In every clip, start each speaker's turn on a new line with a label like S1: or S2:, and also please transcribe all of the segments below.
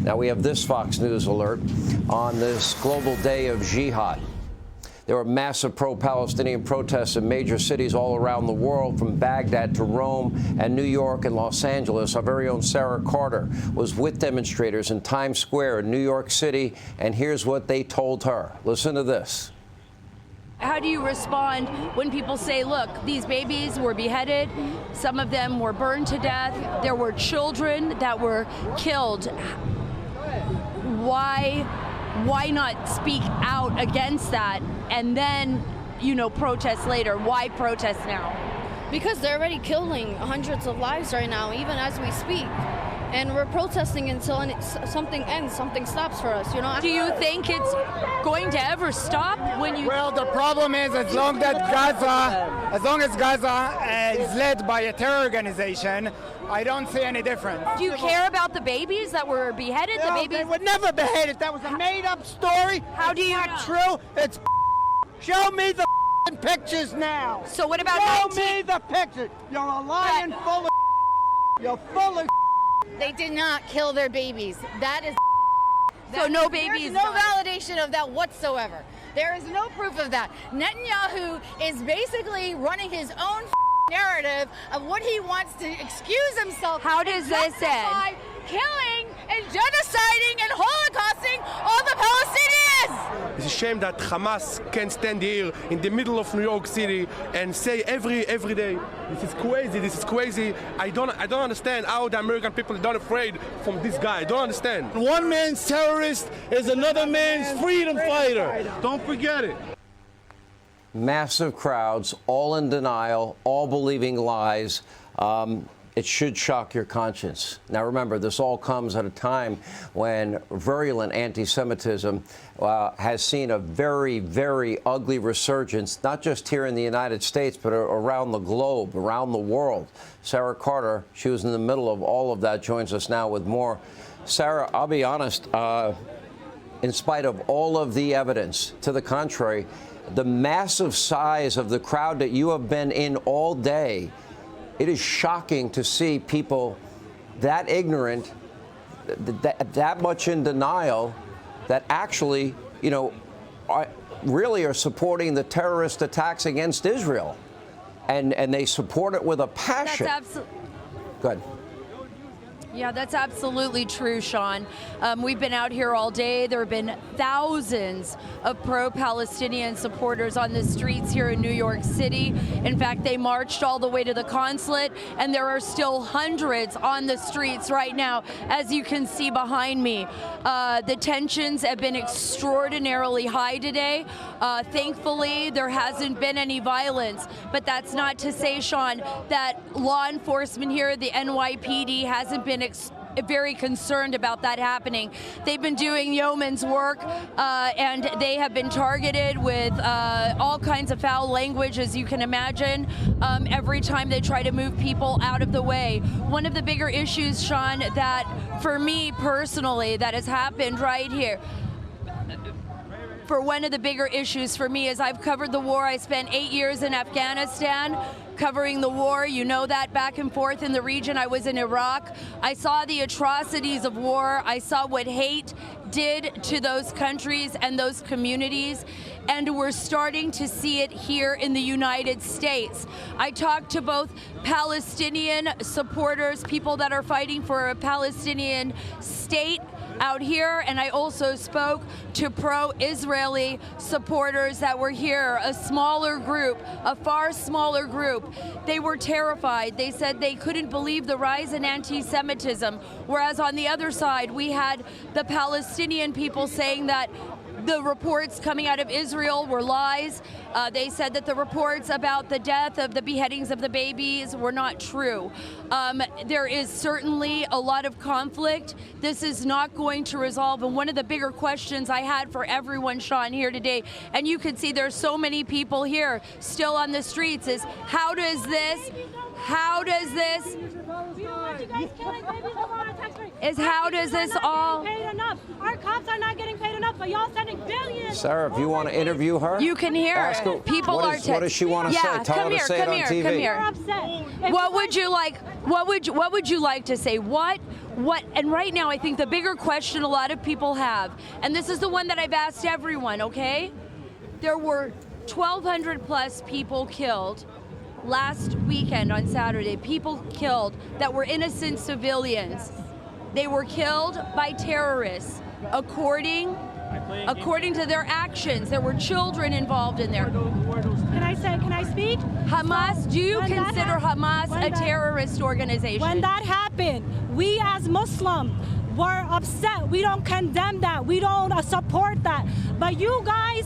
S1: Now we have this Fox News alert on this global day of jihad. There were massive pro-Palestinian protests in major cities all around the world, from Baghdad to Rome and New York and Los Angeles. Our very own Sara Carter was with demonstrators in Times Square in New York City, and here's what they told her. Listen to this.
S2: How do you respond when people say, look, these babies were beheaded, some of them were burned to death, there were children that were killed? Why not speak out against that and then, protest later? Why protest now?
S3: Because they're already killing hundreds of lives right now, even as we speak. And we're protesting until something ends, something stops for us,
S2: Do you think it's going to ever stop when you...
S4: Well, the problem is as long as Gaza is led by a terror organization, I don't see any difference.
S2: Do you care about the babies that were beheaded?
S4: No,
S2: the babies
S4: they were never beheaded. That was a made-up story.
S2: How do you
S4: not
S2: know?
S4: True. It's show me the pictures now.
S2: So what about
S4: Show me the pictures. You're a lying full of You're full of
S5: They did not kill their babies. That is
S2: So no babies.
S5: There's no validation of that whatsoever. There is no proof of that. Netanyahu is basically running his own narrative of what he wants to excuse himself.
S2: How does this end?
S5: Killing and genociding and holocausting all the Palestinians.
S6: It's a shame that Hamas can stand here in the middle of New York City and say every day, this is crazy. I don't understand how the American people are not afraid from this guy. I don't understand.
S7: One man's terrorist is another man's freedom fighter. Don't forget it.
S1: Massive crowds, all in denial, all believing lies. It should shock your conscience. Now remember, this all comes at a time when virulent anti-Semitism has seen a very, very ugly resurgence, not just here in the United States, but around the globe, around the world. Sara Carter, she was in the middle of all of that, joins us now with more. Sara, I'll be honest, in spite of all of the evidence to the contrary, the massive size of the crowd that you have been in all day, it is shocking to see people that ignorant, that much in denial, that actually, really are supporting the terrorist attacks against Israel. And they support it with a passion.
S2: That's absolutely...
S1: Good.
S2: Yeah, that's absolutely true, Sean. We've been out here all day. There have been thousands of pro-Palestinian supporters on the streets here in New York City. In fact, they marched all the way to the consulate, and there are still hundreds on the streets right now, as you can see behind me. The tensions have been extraordinarily high today. Thankfully, there hasn't been any violence, but that's not to say, Sean, that law enforcement here, the NYPD, hasn't been very concerned about that happening. They've been doing yeoman's work, and they have been targeted with all kinds of foul language, as you can imagine, every time they try to move people out of the way. One of the bigger issues, Sean, that for me personally, that has happened right here, one of the bigger issues for me is I've covered the war. I spent 8 years in Afghanistan covering the war. You know that, back and forth in the region. I was in Iraq. I saw the atrocities of war. I saw what hate did to those countries and those communities. And we're starting to see it here in the United States. I talked to both Palestinian supporters, people that are fighting for a Palestinian state out here, and I also spoke to pro-Israeli supporters that were here, a smaller group, a far smaller group. They were terrified. They said they couldn't believe the rise in anti-Semitism, whereas on the other side, we had the Palestinian people saying that the reports coming out of Israel were lies. They said that the reports about the death of the beheadings of the babies were not true. There is certainly a lot of conflict. This is not going to resolve. And one of the bigger questions I had for everyone, Sean, here today, and you can see there's so many people here still on the streets, is how does this
S8: How does this all...
S9: Our cops are not getting paid enough.
S8: enough, but y'all sending billions.
S1: Sarah, if you want to interview her,
S2: You can hear
S1: ask her,
S2: people
S1: what
S2: are.
S1: what does she want to say? Tell her to say it on TV.
S2: Come here.
S8: You're upset.
S2: What would you like? What would you like to say? What? And right now, I think the bigger question a lot of people have, and this is the one that I've asked everyone. Okay, there were 1,200 plus people killed last weekend on Saturday. People killed that were innocent civilians. They were killed by terrorists, according to their actions. There were children involved in there.
S8: Can I speak?
S2: Hamas, do you consider Hamas a terrorist organization?
S8: When that happened, we as Muslims were upset. We don't condemn that. We don't support that. But you guys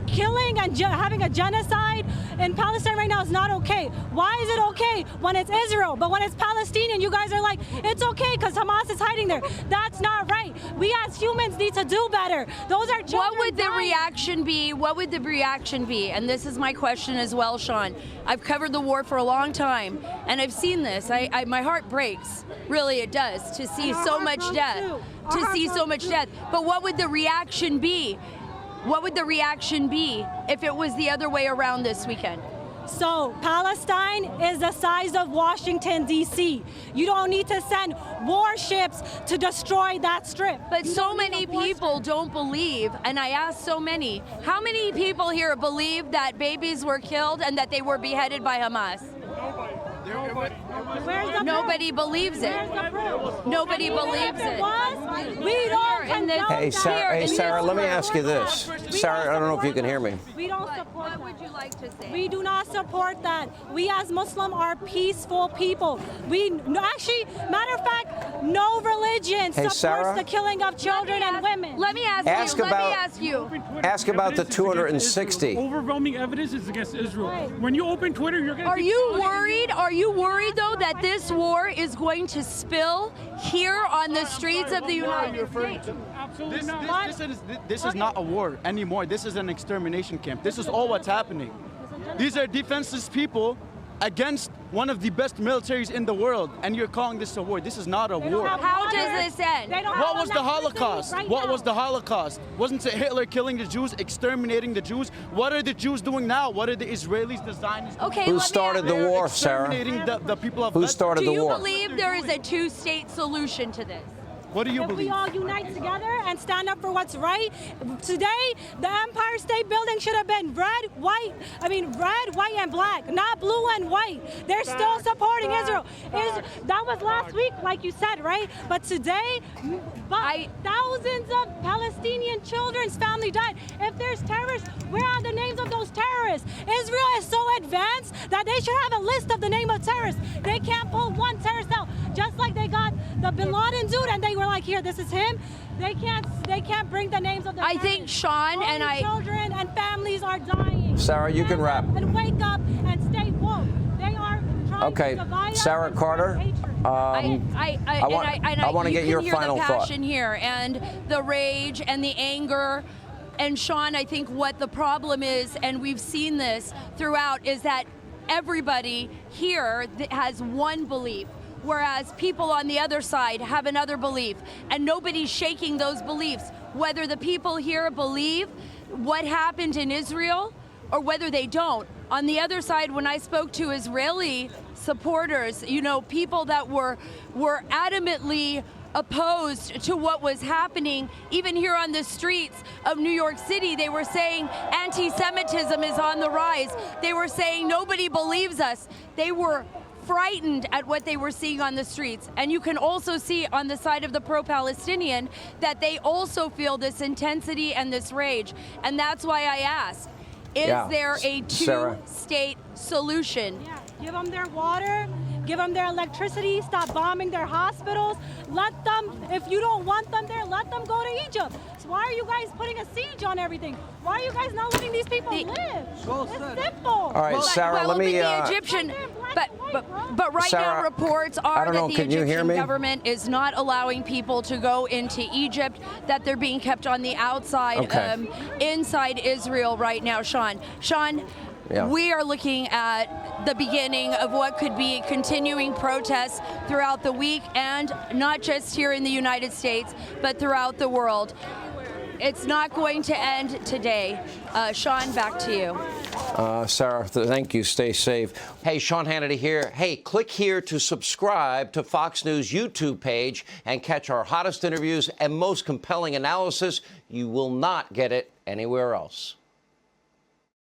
S8: killing and having a genocide in Palestine right now is not okay. Why is it okay when it's Israel, but when it's Palestinian, you guys are like, it's okay because Hamas is hiding there. That's not right. We as humans need to do better. Those are children.
S2: What would the reaction be? What would the reaction be? And this is my question as well, Sean. I've covered the war for a long time, and I've seen this. My heart breaks. Really, it does, to see so much death. To see so much death. But what would the reaction be? What would the reaction be if it was the other way around this weekend?
S8: So Palestine is the size of Washington, D.C. You don't need to send warships to destroy that strip.
S2: But so many people don't believe, and I asked so many, how many people here believe that babies were killed and that they were beheaded by Hamas? Nobody believes it. Nobody believes it.
S8: We don't condone
S1: Hey, Sarah, let me ask you this. Sarah, I don't know if you can hear me.
S8: We don't support that.
S2: What would you like to say?
S8: We do not support that. We as Muslim are peaceful people. Actually, matter of fact, no religion supports
S1: Sarah?
S8: the killing of children and women.
S2: Let me ask you.
S1: Ask about the 260.
S9: Overwhelming evidence is against Israel.
S8: Right.
S9: When you open Twitter, you're going to.
S2: Are you worried? Are you worried though that this war is going to spill here on the streets of the United States?
S9: Absolutely not.
S10: This is not a war anymore. This is an extermination camp. This is all what's happening. These are defenseless people against one of the best militaries in the world, and you're calling this a war. This is not a war.
S2: How does this end?
S10: What was the Holocaust? What was the Holocaust? Wasn't it Hitler killing the Jews, exterminating the Jews? What are the Jews doing now? What are the Israelis, the Zionists doing?
S2: Okay,
S1: Who started the war, Sarah?
S10: Exterminating the people of
S1: Who started the war?
S2: Do you believe there is a two-state solution to this?
S10: What do you
S8: If we
S10: believe?
S8: all unite together and stand up for what's right, today the Empire State Building should have been red, white, and black, not blue and white. They're still supporting Israel. That was last week, like you said, right? But today, thousands of Palestinian children's family died. If there's terrorists, where are the names of those terrorists? Israel is so advanced that they should have a list of the name of terrorists. They can't pull one terrorist out, just like they got the Bin Laden dude, and they were like, here, this is him. They can't bring the names of the
S2: I think Sean and
S8: children and families are dying.
S1: Sarah, you can wrap.
S8: And wake up and stay woke. They are trying to divide us.
S1: Sarah Carter. I want to get your final
S2: thought. You can hear the
S1: thought.
S2: passion here and the rage and the anger. And Sean, I think what the problem is, and we've seen this throughout, is that everybody here has one belief, whereas people on the other side have another belief, and nobody's shaking those beliefs. Whether the people here believe what happened in Israel or whether they don't. On the other side, when I spoke to Israeli supporters, people that were adamantly opposed to what was happening, even here on the streets of New York City, they were saying anti-Semitism is on the rise. They were saying nobody believes us. They were frightened at what they were seeing on the streets. And you can also see on the side of the pro-Palestinian that they also feel this intensity and this rage. And that's why I ask, is there a two-state solution?
S8: Yeah. Give them their water, give them their electricity, stop bombing their hospitals. Let them, if you don't want them there, let them go to Egypt. So why are you guys putting a siege on everything? Why are you guys not letting these people live? It's simple.
S1: All right, Sarah, let me.
S2: The Egyptian, but right
S1: Sarah,
S2: now reports are that the
S1: can you hear
S2: Egyptian
S1: me?
S2: government is not allowing people to go into Egypt, that they're being kept on the outside, inside Israel right now, Sean. We are looking at the beginning of what could be continuing protests throughout the week, and not just here in the United States, but throughout the world. It's not going to end today. Sean, back to you.
S1: Sarah, thank you. Stay safe. Hey, Sean Hannity here. Hey, click here to subscribe to Fox News YouTube page and catch our hottest interviews and most compelling analysis. You will not get it anywhere else.